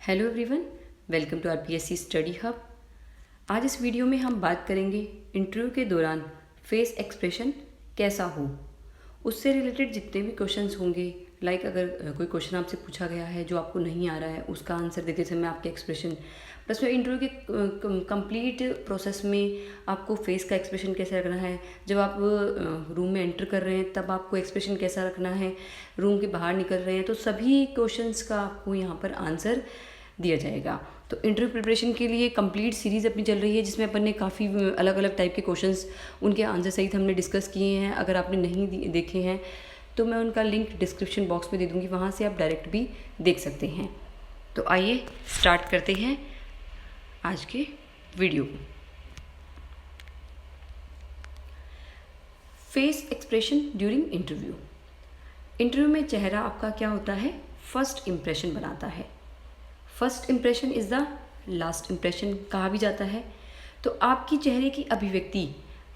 Hello everyone, welcome to RPSC study hub. आज इस video में हम बात करेंगे इंटरव्यू के दौरान फेस एक्सप्रेशन कैसा हो, उससे रिलेटेड जितने भी क्वेश्चंस होंगे। लाइक अगर कोई क्वेश्चन आपसे पूछा गया है जो आपको नहीं आ रहा है, उसका आंसर देते समय आपके एक्सप्रेशन, प्लस में इंटरव्यू के कंप्लीट प्रोसेस में आपको फेस का एक्सप्रेशन कैसे रखना है, जब आप रूम में एंटर कर रहे हैं तब आपको एक्सप्रेशन कैसा रखना है, रूम के बाहर निकल रहे हैं, तो सभी क्वेश्चंस का आपको यहाँ पर आंसर दिया जाएगा। तो इंटरव्यू प्रिपरेशन के लिए कंप्लीट सीरीज़ अपनी चल रही है, जिसमें अपन ने काफ़ी अलग अलग टाइप के क्वेश्चंस उनके आंसर सहित हमने डिस्कस किए हैं। अगर आपने नहीं देखे हैं तो मैं उनका लिंक डिस्क्रिप्शन बॉक्स में दे दूँगी, वहाँ से आप डायरेक्ट भी देख सकते हैं। तो आइए स्टार्ट करते हैं आज के वीडियो को। Face expression during interview. Interview में चेहरा आपका क्या होता है, फर्स्ट इम्प्रेशन बनाता है। First impression is the last impression कहा भी जाता है। तो आपकी चेहरे की अभिव्यक्ति,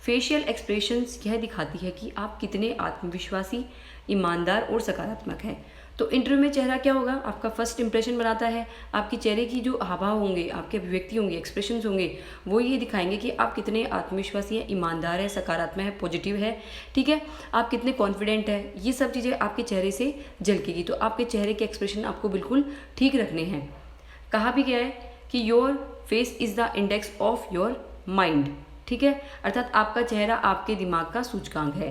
फेशियल एक्सप्रेशंस यह दिखाती है कि आप कितने आत्मविश्वासी, ईमानदार और सकारात्मक हैं। तो इंटरव्यू में चेहरा क्या होगा, आपका फर्स्ट इंप्रेशन बनाता है। आपकी चेहरे की जो हावभाव होंगे, आपके अभिव्यक्ति होंगे, एक्सप्रेशंस होंगे, वो ये दिखाएंगे कि आप कितने आत्मविश्वासी हैं, ईमानदार है, सकारात्मक है, पॉजिटिव है, ठीक है, आप कितने कॉन्फिडेंट है। ये सब चीज़ें आपके चेहरे से झलकेगी। तो आपके चेहरे के एक्सप्रेशन आपको बिल्कुल ठीक रखने हैं। कहा भी गया है कि your face is the index of your mind, ठीक है, अर्थात आपका चेहरा आपके दिमाग का सूचकांक है।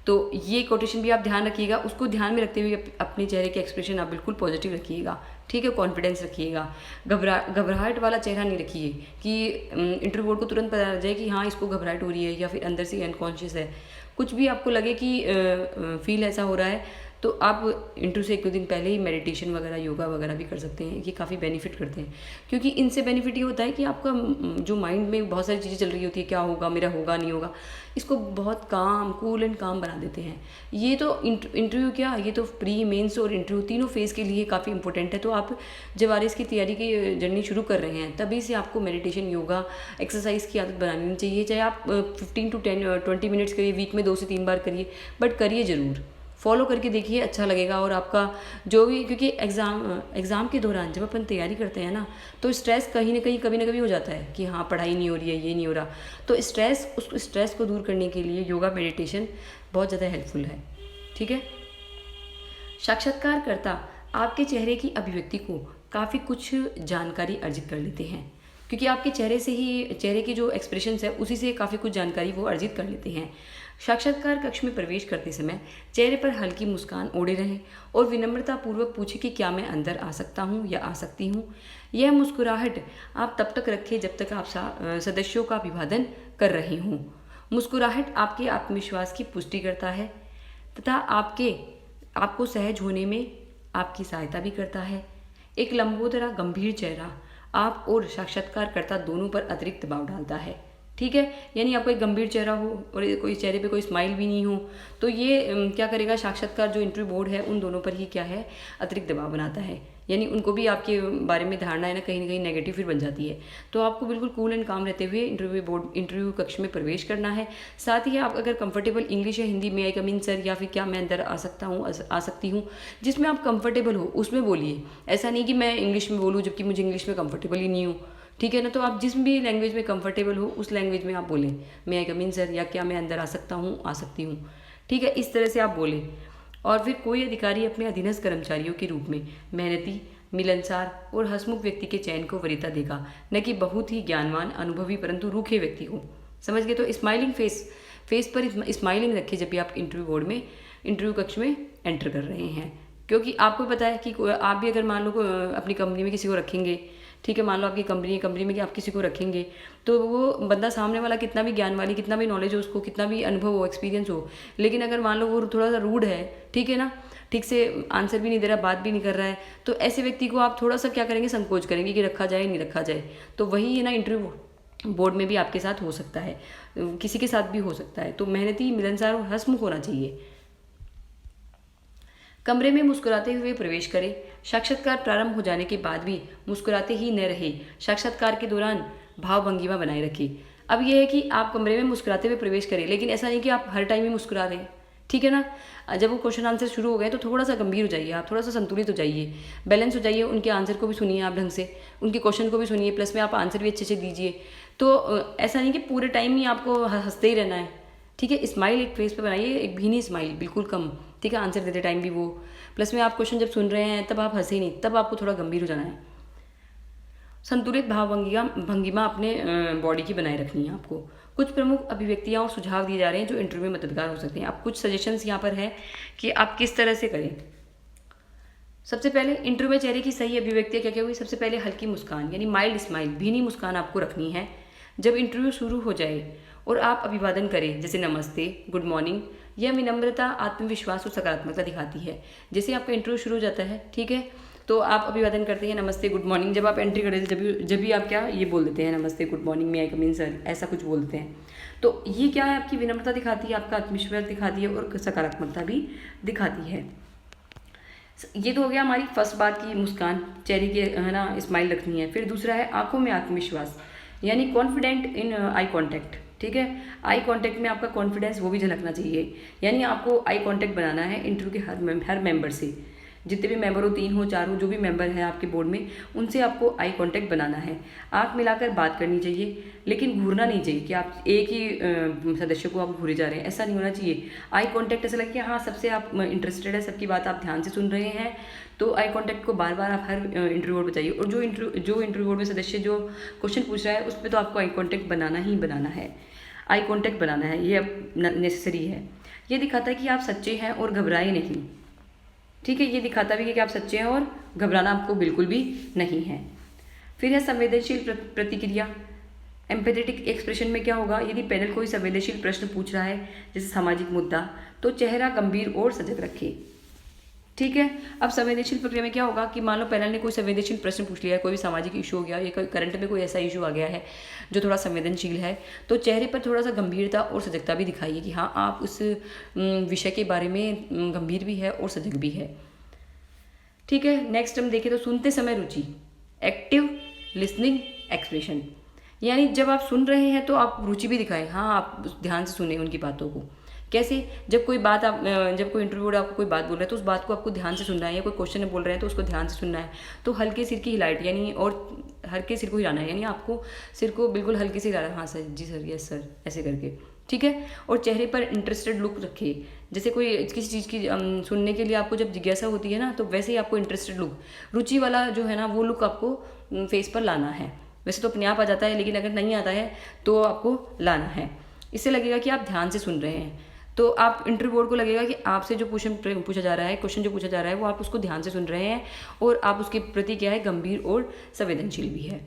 तो ये कोटेशन भी आप ध्यान रखिएगा, उसको ध्यान में रखते हुए अपने चेहरे के एक्सप्रेशन आप बिल्कुल पॉजिटिव रखिएगा, ठीक है, कॉन्फिडेंस रखिएगा। घबराहट वाला चेहरा नहीं रखिए कि इंटरव्यू बोर्ड को तुरंत पता लग जाए कि हाँ इसको घबराहट हो रही है या फिर अंदर से अनकॉन्शियस है। कुछ भी आपको लगे कि फील ऐसा हो रहा है तो आप इंटरव्यू से 1-2 दिन पहले ही मेडिटेशन वगैरह, योगा वगैरह भी कर सकते हैं। ये काफ़ी बेनिफिट करते हैं, क्योंकि इनसे बेनिफिट ये होता है कि आपका जो माइंड में बहुत सारी चीज़ें चल रही होती है, क्या होगा, मेरा होगा नहीं होगा, इसको बहुत काम, कूल एंड काम बना देते हैं। ये तो इंटरव्यू क्या, ये तो प्री, मेंस और इंटरव्यू तीनों फेज़ के लिए काफ़ी इंपॉर्टेंट है। तो आप जब आरएस की तैयारी की जर्नी शुरू कर रहे हैं तभी से आपको मेडिटेशन, योगा, एक्सरसाइज की आदत बनानी चाहिए। चाहे आप 15 to 20 मिनट्स करिए, वीक में 2 से 3 बार करिए, बट करिए ज़रूर, फॉलो करके देखिए, अच्छा लगेगा। और आपका जो भी, क्योंकि एग्ज़ाम के दौरान जब अपन तैयारी करते हैं ना, तो स्ट्रेस कहीं ना कहीं, कभी ना कभी हो जाता है कि हाँ पढ़ाई नहीं हो रही है, ये नहीं हो रहा। तो उस स्ट्रेस को दूर करने के लिए योगा, मेडिटेशन बहुत ज़्यादा हेल्पफुल है, ठीक है। साक्षात्कारकर्ता आपके चेहरे की अभिव्यक्ति को काफ़ी कुछ जानकारी अर्जित कर लेते हैं, क्योंकि आपके चेहरे से ही, चेहरे की जो एक्सप्रेशंस है उसी से काफ़ी कुछ जानकारी वो अर्जित कर लेते हैं। साक्षात्कार कक्ष में प्रवेश करते समय चेहरे पर हल्की मुस्कान ओढ़े रहें और विनम्रतापूर्वक पूछें कि क्या मैं अंदर आ सकता हूँ या आ सकती हूँ। यह मुस्कुराहट आप तब तक रखें जब तक आप सदस्यों का अभिवादन कर रहे हों। मुस्कुराहट आपके आत्मविश्वास की पुष्टि करता है तथा आपको सहज होने में आपकी सहायता भी करता है। एक लंबोदरा गंभीर चेहरा आप और साक्षात्कारकर्ता दोनों पर अतिरिक्त दबाव डालता है, ठीक है। यानी आपका एक गंभीर चेहरा हो और कोई चेहरे पे कोई स्माइल भी नहीं हो, तो ये क्या करेगा, साक्षात्कार जो इंटरव्यू बोर्ड है उन दोनों पर ही क्या है, अतिरिक्त दबाव बनाता है। यानी उनको भी आपके बारे में धारणा है ना, कहीं ना कहीं नेगेटिव फिर बन जाती है। तो आपको बिल्कुल कूल एंड काम रहते हुए इंटरव्यू कक्ष में प्रवेश करना है। साथ ही आप अगर कंफर्टेबल इंग्लिश या हिंदी में, आई कम इन सर, या फिर क्या मैं अंदर आ सकता हूँ, आ सकती हूँ, जिसमें आप कंफर्टेबल हो उसमें बोलिए। ऐसा नहीं कि मैं इंग्लिश में बोलूँ जबकि मुझे इंग्लिश में कंफर्टेबल ही नहीं हूँ, ठीक है ना। तो आप जिस भी लैंग्वेज में कंफर्टेबल हो उस लैंग्वेज में आप बोलें, मैं आई कम इन सर, या क्या मैं अंदर आ सकता हूँ, आ सकती हूँ, ठीक है, इस तरह से आप बोलें। और फिर कोई अधिकारी अपने अधीनस्थ कर्मचारियों के रूप में मेहनती, मिलनसार और हंसमुख व्यक्ति के चयन को वरीयता देगा, न कि बहुत ही ज्ञानवान, अनुभवी परंतु रूखे व्यक्ति को। समझ गए। तो स्माइलिंग फेस पर स्माइलिंग रखिए जब भी आप इंटरव्यू कक्ष में एंटर कर रहे हैं, क्योंकि आपको पता है कि आप भी अगर मान लो अपनी कंपनी में किसी को रखेंगे, ठीक है, मान लो आपकी कंपनी में कि आप किसी को रखेंगे, तो वो बंदा सामने वाला कितना भी ज्ञान वाली, कितना भी नॉलेज हो उसको, कितना भी अनुभव हो, एक्सपीरियंस हो, लेकिन अगर मान लो वो थोड़ा सा रूड है, ठीक है ना, ठीक से आंसर भी नहीं दे रहा, बात भी नहीं कर रहा है, तो ऐसे व्यक्ति को आप थोड़ा सा क्या करेंगे, संकोच करेंगे कि रखा जाए नहीं रखा जाए। तो वही है ना, इंटरव्यू बोर्ड में भी आपके साथ हो सकता है, किसी के साथ भी हो सकता है। तो मेहनती, मिलनसार और हंसमुख होना चाहिए। कमरे में मुस्कुराते हुए प्रवेश करें। साक्षात्कार प्रारंभ हो जाने के बाद भी मुस्कुराते ही न रहे। साक्षात्कार के दौरान भाव भंगिमा बनाए रखें। अब यह है कि आप कमरे में मुस्कुराते हुए प्रवेश करें, लेकिन ऐसा नहीं कि आप हर टाइम ही मुस्कुरा रहे हैं, ठीक ठीक है ना। जब वो क्वेश्चन आंसर शुरू हो गए तो थोड़ा सा गंभीर हो जाइए, आप थोड़ा सा संतुलित हो जाइए, बैलेंस हो जाइए, उनके आंसर को भी सुनिए आप ढंग से, उनके क्वेश्चन को भी सुनिए, प्लस में आप आंसर भी अच्छे से दीजिए। तो ऐसा नहीं कि पूरे टाइम ही आपको हंसते ही रहना है, ठीक है। स्माइल एक फेस पे बनाइए, एक भी नहीं स्माइल, बिल्कुल कम, ठीक है। आंसर देते टाइम भी वो, प्लस में आप क्वेश्चन जब सुन रहे हैं तब आप हंसे नहीं, तब आपको थोड़ा गंभीर हो जाना है। संतुलित भाव भंगिमा भंगिमा अपने बॉडी की बनाए रखनी है आपको। कुछ प्रमुख अभिव्यक्तियाँ और सुझाव दिए जा रहे हैं जो इंटरव्यू में मददगार हो सकते हैं। आप कुछ सजेशंस यहाँ पर है कि आप किस तरह से करें। सबसे पहले इंटरव्यू में चेहरे की सही अभिव्यक्तियाँ क्या क्या हुई। सबसे पहले हल्की मुस्कान यानी माइल्ड स्माइल, भीनी मुस्कान आपको रखनी है। जब इंटरव्यू शुरू हो जाए और आप अभिवादन करें जैसे नमस्ते, गुड मॉर्निंग, यह विनम्रता, आत्मविश्वास और सकारात्मकता दिखाती है। जैसे आपका इंटरव्यू शुरू हो जाता है, ठीक है, तो आप अभिवादन करते हैं नमस्ते गुड मॉर्निंग। जब आप एंट्री करते हैं जब भी आप क्या ये बोल देते हैं नमस्ते गुड मॉर्निंग, मे आई कम इन सर, ऐसा कुछ बोलते हैं, तो ये क्या है, आपकी विनम्रता दिखाती है, आपका आत्मविश्वास दिखाती है और सकारात्मकता भी दिखाती है। ये तो हो गया हमारी फर्स्ट बात की मुस्कान, चेहरे की है ना स्माइल रखनी है। फिर दूसरा है आंखों में आत्मविश्वास यानी कॉन्फिडेंट इन आई कॉन्टैक्ट, ठीक है। आई कांटेक्ट में आपका कॉन्फिडेंस वो भी झलकना चाहिए, यानी आपको आई कांटेक्ट बनाना है इंटरव्यू के हर मेंबर से, जितने भी मेंबर हो, 3 हो 4 हो, जो भी मेंबर है आपके बोर्ड में, उनसे आपको आई कांटेक्ट बनाना है। आंख मिलाकर बात करनी चाहिए, लेकिन घूरना नहीं चाहिए कि आप एक ही सदस्य को आप घूरे जा रहे हैं, ऐसा नहीं होना चाहिए। आई कांटेक्ट ऐसा लगे कि हाँ सबसे आप इंटरेस्टेड है, सबकी बात आप ध्यान से सुन रहे हैं, तो आई कांटेक्ट को बार बार आप हर इंटरव्यू बोर्ड पर चाहिए। और जो इंटरव्यू बोर्ड में सदस्य जो क्वेश्चन पूछ रहा है उस पर तो आपको आई कांटेक्ट बनाना ही बनाना है, आई कांटेक्ट बनाना है, ये अब नेसेसरी है। ये दिखाता है कि आप सच्चे हैं और घबराए नहीं, ठीक है। ये दिखाता भी है कि आप सच्चे हैं और घबराना आपको बिल्कुल भी नहीं है। फिर है संवेदनशील प्रतिक्रिया, एम्पैथेटिक एक्सप्रेशन में क्या होगा, यदि पैनल कोई संवेदनशील प्रश्न पूछ रहा है जैसे सामाजिक मुद्दा, तो चेहरा गंभीर और सजग रखे, ठीक है। अब संवेदनशील प्रक्रिया में क्या होगा कि मान लो पैनल ने कोई संवेदनशील प्रश्न पूछ लिया है, कोई भी सामाजिक इशू हो गया, या कोई करंट में कोई ऐसा इशू आ गया है जो थोड़ा संवेदनशील है, तो चेहरे पर थोड़ा सा गंभीरता और सजगता भी दिखाइए कि हाँ आप उस विषय के बारे में गंभीर भी है और सजग भी है, ठीक है। नेक्स्ट हम देखें तो सुनते समय रुचि, एक्टिव लिसनिंग एक्सप्रेशन, यानी जब आप सुन रहे हैं तो आप रुचि भी दिखाएं, हाँ आप ध्यान से सुने उनकी बातों को। कैसे, जब कोई इंटरव्यू आपको कोई बात बोल रहा है तो उस बात को आपको ध्यान से सुनना है, या कोई क्वेश्चन बोल रहे हैं तो उसको ध्यान से सुनना है। तो हल्के सिर की हिलाइट यानी, और हल्के सिर को हिलाना है, यानी आपको सिर को बिल्कुल हल्के से हिलाना है, हाँ सर, जी सर, यस सर, ऐसे करके, ठीक है। और चेहरे पर इंटरेस्टेड लुक रखिए, जैसे कोई किसी चीज़ की सुनने के लिए आपको जब जिज्ञासा होती है ना, तो वैसे ही आपको इंटरेस्टेड लुक, रुचि वाला जो है ना वो लुक आपको फेस पर लाना है। वैसे तो अपने आप आ जाता है, लेकिन अगर नहीं आता है तो आपको लाना है। इससे लगेगा कि आप ध्यान से सुन रहे हैं, तो आप इंटरव्यू बोर्ड को लगेगा कि आपसे जो पूछा जा रहा है, क्वेश्चन जो पूछा जा रहा है, वो आप उसको ध्यान से सुन रहे हैं और आप उसके प्रति क्या है, गंभीर और संवेदनशील भी है।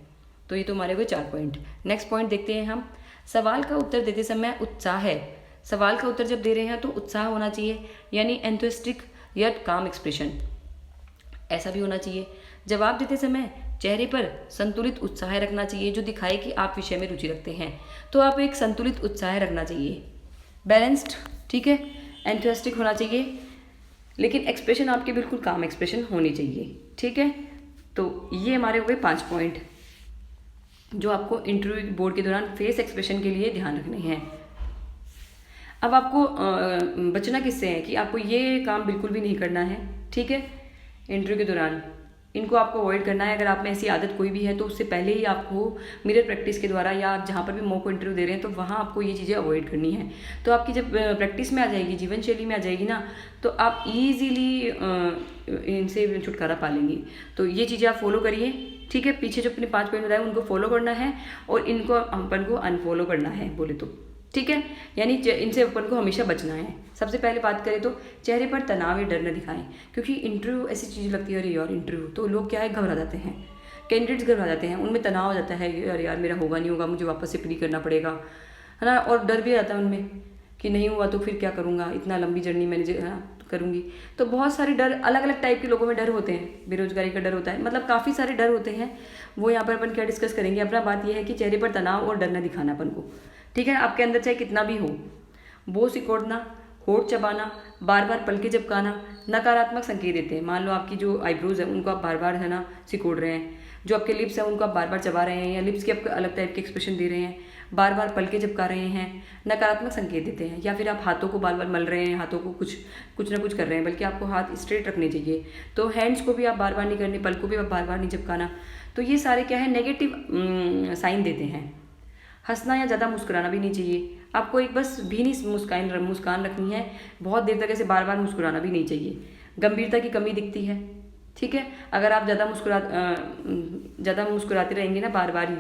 तो ये तो हमारे हुए 4 पॉइंट। नेक्स्ट पॉइंट देखते हैं हम, सवाल का उत्तर देते समय उत्साह है। सवाल का उत्तर जब दे रहे हैं तो उत्साह होना चाहिए, यानी एंथुसिस्टिक या काम एक्सप्रेशन, ऐसा भी होना चाहिए। जवाब देते समय चेहरे पर संतुलित उत्साह रखना चाहिए, जो दिखाए कि आप विषय में रुचि रखते हैं, तो आप एक संतुलित उत्साह रखना चाहिए, बैलेंस्ड, ठीक है, एंथुसिस्टिक होना चाहिए, लेकिन एक्सप्रेशन आपके बिल्कुल काम एक्सप्रेशन होनी चाहिए, ठीक है। तो ये हमारे हुए 5 पॉइंट जो आपको इंटरव्यू बोर्ड के दौरान फेस एक्सप्रेशन के लिए ध्यान रखने हैं। अब आपको बचना किससे है कि आपको ये काम बिल्कुल भी नहीं करना है, ठीक है। इंटरव्यू के दौरान इनको आपको अवॉइड करना है। अगर आप में ऐसी आदत कोई भी है तो उससे पहले ही आपको मिरर प्रैक्टिस के द्वारा, या आप जहाँ पर भी मॉक इंटरव्यू दे रहे हैं तो वहाँ आपको ये चीज़ें अवॉइड करनी है। तो आपकी जब प्रैक्टिस में आ जाएगी, जीवन शैली में आ जाएगी ना, तो आप ईजीली इनसे छुटकारा पा लेंगी। तो ये चीज़ें आप फॉलो करिए, ठीक है। पीछे जो अपने 5 पॉइंट बताए उनको फॉलो करना है और इनको अपन को अनफॉलो करना है बोले तो, ठीक है। यानी इनसे अपन को हमेशा बचना है। सबसे पहले बात करें तो चेहरे पर तनाव या डर न दिखाएं, क्योंकि इंटरव्यू ऐसी चीज़ लगती है, अरे यार इंटरव्यू, तो लोग क्या है घबरा जाते हैं, कैंडिडेट्स घबरा जाते हैं, उनमें तनाव हो जाता है, अरे यार मेरा होगा नहीं होगा, मुझे वापस से प्री करना पड़ेगा, है ना। और डर भी आता है उनमें कि नहीं हुआ तो फिर क्या करूँगा, इतना लंबी जर्नी मैंने है ना करूँगी। तो बहुत सारे डर, अलग अलग टाइप के लोगों में डर होते हैं। बेरोजगारी का डर होता है, मतलब काफ़ी सारे डर होते हैं। वो यहाँ पर अपन क्या डिस्कस करेंगे। अपना बात यह है कि चेहरे पर तनाव और डर न दिखाना अपन को, ठीक है। आपके अंदर चाहे कितना भी हो, वो सिकोड़ना, होठ चबाना, बार बार पलके झपकाना, नकारात्मक संकेत देते हैं। मान लो आपकी जो आईब्रोज है उनको आप बार बार है ना सिकोड़ रहे हैं, जो आपके लिप्स हैं उनको आप बार बार चबा रहे हैं, या लिप्स के आपको अलग टाइप के एक्सप्रेशन दे रहे हैं, बार बार पलके झपका रहे हैं, नकारात्मक संकेत देते हैं। या फिर आप हाथों को बार बार मल रहे हैं, हाथों को कुछ ना कुछ कर रहे हैं, बल्कि आपको हाथ स्ट्रेट रखने चाहिए। तो हैंड्स को भी आप बार बार नहीं करने, पल को भी आप बार बार नहीं झपकाना। तो ये सारे क्या है, नेगेटिव साइन देते हैं। हंसना या ज़्यादा मुस्कुराना भी नहीं चाहिए। आपको एक बस भीनी मुस्कान रखनी है, बहुत देर तक ऐसे बार बार मुस्कुराना भी नहीं चाहिए। गंभीरता की कमी दिखती है, ठीक है। अगर आप ज़्यादा मुस्कुराते रहेंगे ना बार बार ही,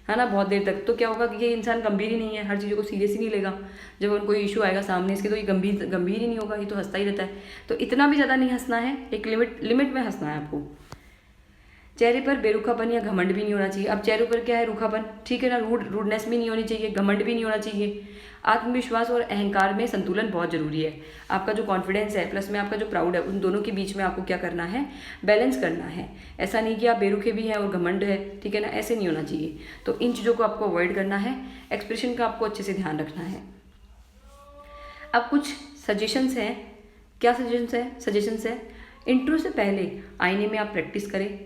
है ना, बहुत देर तक, तो क्या होगा कि ये इंसान गंभीर ही नहीं है, हर चीज़ों को सीरियस ही नहीं लेगा। जब उनको इशू आएगा सामने इसके तो ये गंभीर ही नहीं होगा, ये तो हंसता ही रहता है। तो इतना भी ज़्यादा नहीं हंसना है, एक लिमिट में हंसना है आपको। चेहरे पर बेरुखापन या घमंड भी नहीं होना चाहिए। अब चेहरे पर क्या है, रूखापन, ठीक है ना, रूडनेस भी नहीं होनी चाहिए, घमंड भी नहीं होना चाहिए। आत्मविश्वास और अहंकार में संतुलन बहुत जरूरी है। आपका जो कॉन्फिडेंस है प्लस में आपका जो प्राउड है, उन दोनों के बीच में आपको क्या करना है, बैलेंस करना है। ऐसा नहीं कि आप बेरुखे भी हैं और घमंड है, ठीक है ना, ऐसे नहीं होना चाहिए। तो इन चीज़ों को आपको अवॉइड करना है। एक्सप्रेशन का आपको अच्छे से ध्यान रखना है। अब कुछ सजेशंस हैं। क्या सजेशंस है, इंटरव्यू से पहले आईने में आप प्रैक्टिस करें,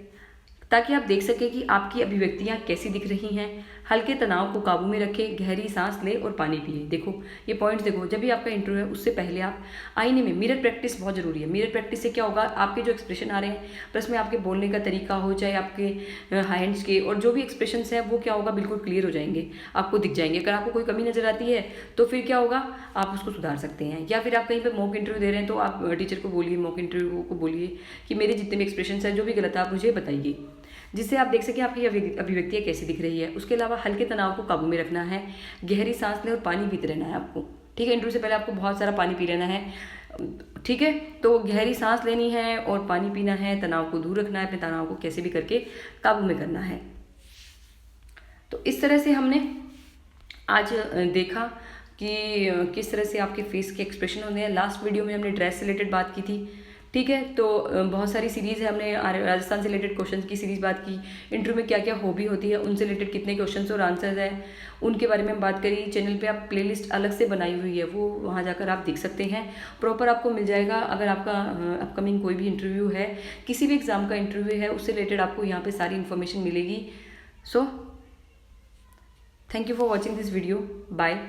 ताकि आप देख सकें कि आपकी अभिव्यक्तियाँ कैसी दिख रही हैं। हल्के तनाव को काबू में रखें, गहरी सांस लें और पानी पिए। देखो ये पॉइंट्स देखो, जब भी आपका इंटरव्यू है उससे पहले आप आईने में मिरर प्रैक्टिस बहुत ज़रूरी है। मिरर प्रैक्टिस से क्या होगा, आपके जो एक्सप्रेशन आ रहे हैं प्लस में आपके बोलने का तरीका हो, चाहे आपके हैंड्स के और जो भी एक्सप्रेशन हैं वो क्या होगा, बिल्कुल क्लियर हो जाएंगे, आपको दिख जाएंगे। अगर आपको कोई कमी नज़र आती है तो फिर क्या होगा, आप उसको सुधार सकते हैं। या फिर आप कहीं पर मॉक इंटरव्यू दे रहे हैं तो आप टीचर को बोलिए, मॉक इंटरव्यू को बोलिए कि मेरे जितने भी एक्सप्रेशन हैं जो भी गलत है आप मुझे बताइए, जिससे आप देख सकें आपकी अभिव्यक्तियाँ कैसी दिख रही है। उसके अलावा हल्के तनाव को काबू में रखना है, गहरी सांस लें और पानी पीते रहना है आपको, ठीक है। इंटरव्यू से पहले आपको बहुत सारा पानी पी लेना है, ठीक है। तो गहरी सांस लेनी है और पानी पीना है, तनाव को दूर रखना है, अपने तनाव को कैसे भी करके काबू में करना है। तो इस तरह से हमने आज देखा कि किस तरह से आपके फेस के एक्सप्रेशन होते हैं। लास्ट वीडियो में हमने ड्रेस से रिलेटेड बात की थी, ठीक है। तो बहुत सारी सीरीज़ है, हमने राजस्थान से रिलेटेड क्वेश्चंस की सीरीज़ बात की। इंटरव्यू में क्या क्या हॉबी होती है, उनसे रिलेटेड कितने क्वेश्चंस और आंसर्स हैं, उनके बारे में हम बात करी। चैनल पे आप प्लेलिस्ट अलग से बनाई हुई है, वो वहाँ जाकर आप देख सकते हैं, प्रॉपर आपको मिल जाएगा। अगर आपका अपकमिंग कोई भी इंटरव्यू है, किसी भी एग्ज़ाम का इंटरव्यू है, उससे रिलेटेड आपको यहाँ पर सारी इन्फॉर्मेशन मिलेगी। So thank you for watching this video, bye.